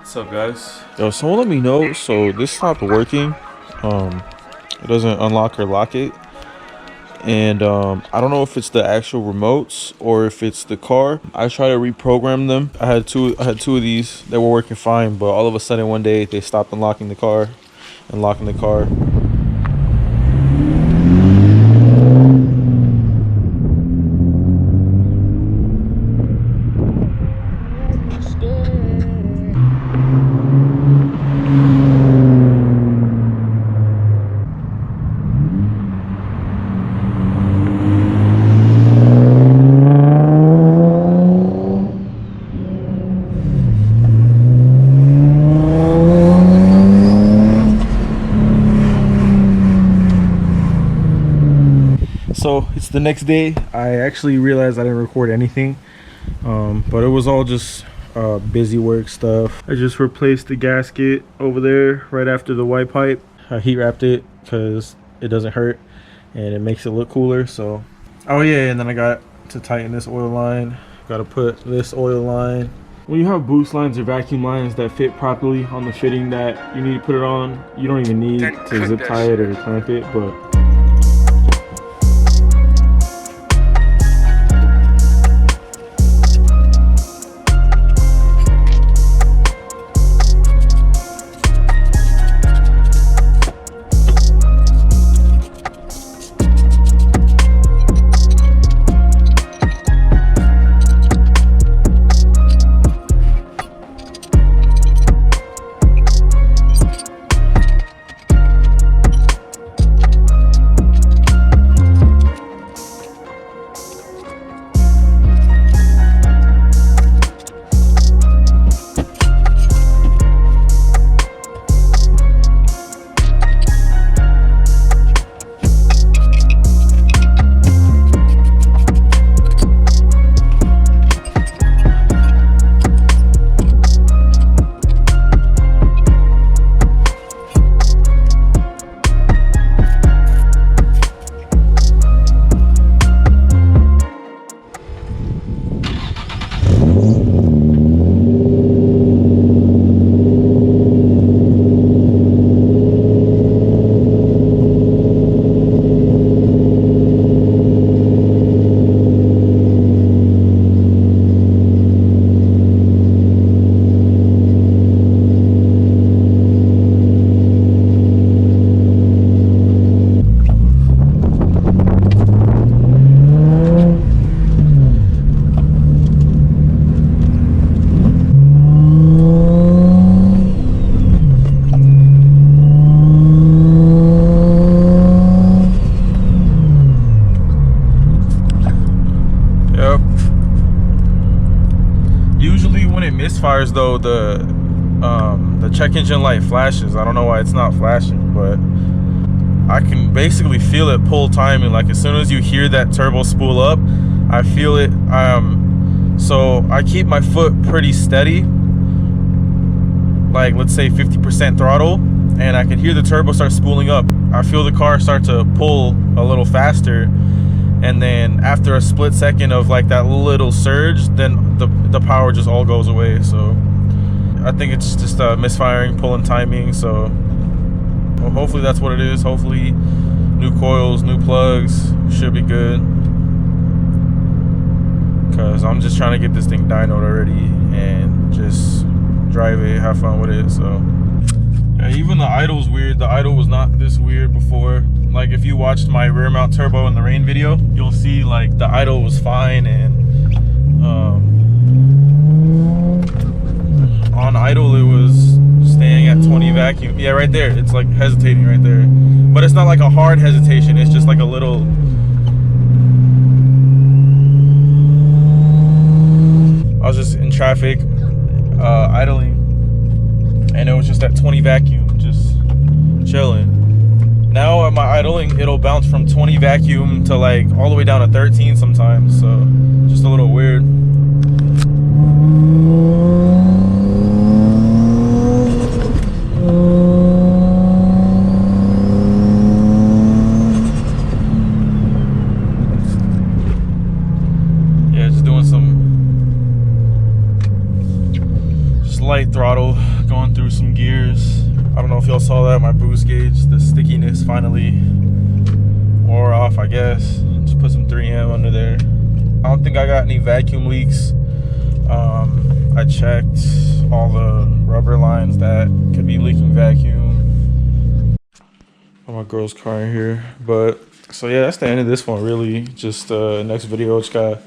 What's up, guys? Yo, someone let me know. So this stopped working. It doesn't unlock or lock it, and I don't know if it's the actual remotes or if it's the car. I tried to reprogram them. I had two of these that were working fine, but all of a sudden one day they stopped unlocking the car and locking the car. So it's the next day. I actually realized I didn't record anything, but it was all just busy work stuff. I just replaced the gasket over there right after the white pipe. I heat wrapped it because it doesn't hurt and it makes it look cooler. So, oh yeah, and then I got to tighten this oil line. Got to put this oil line. When you have boost lines or vacuum lines that fit properly on the fitting that you need to put it on, you don't even need to zip tie it or clamp it, but usually when it misfires though, the check engine light flashes. I don't know why it's not flashing, but I can basically feel it pull timing. Like as soon as you hear that turbo spool up, I feel it. So I keep my foot pretty steady, like let's say 50% throttle, and I can hear the turbo start spooling up. I feel the car start to pull a little faster, and then after a split second of like that little surge, then the power just all goes away. So I think it's just misfiring, pulling timing. So well, hopefully that's what it is. Hopefully new coils, new plugs should be good, because I'm just trying to get this thing dynoed already and just drive it, have fun with it. So yeah, even the idle's weird. The idle was not this weird before. Like if you watched my rear mount turbo in the rain video, you'll see like the idle was fine, and on idle it was staying at 20 vacuum. Yeah, right there, it's like hesitating right there, but it's not like a hard hesitation, it's just like a little. I was just in traffic idling, and it was just at 20 vacuum, just chilling. Now at my idling, it'll bounce from 20 vacuum to like all the way down to 13 sometimes, so just a little weird. light throttle going through some gears. I don't know if y'all saw that, my boost gauge, the stickiness finally wore off, I guess. Just put some 3M under there. I don't think I got any vacuum leaks. I checked all the rubber lines that could be leaking vacuum. Oh, my girl's car in here. But so yeah, that's the end of this one really. Just next video, just gotta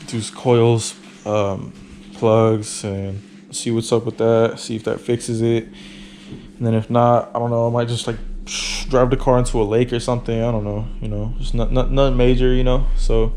do coils, plugs, and see what's up with that, see if that fixes it. And then if not, I don't know, I might just like drive the car into a lake or something. I don't know, you know, just nothing major, you know. So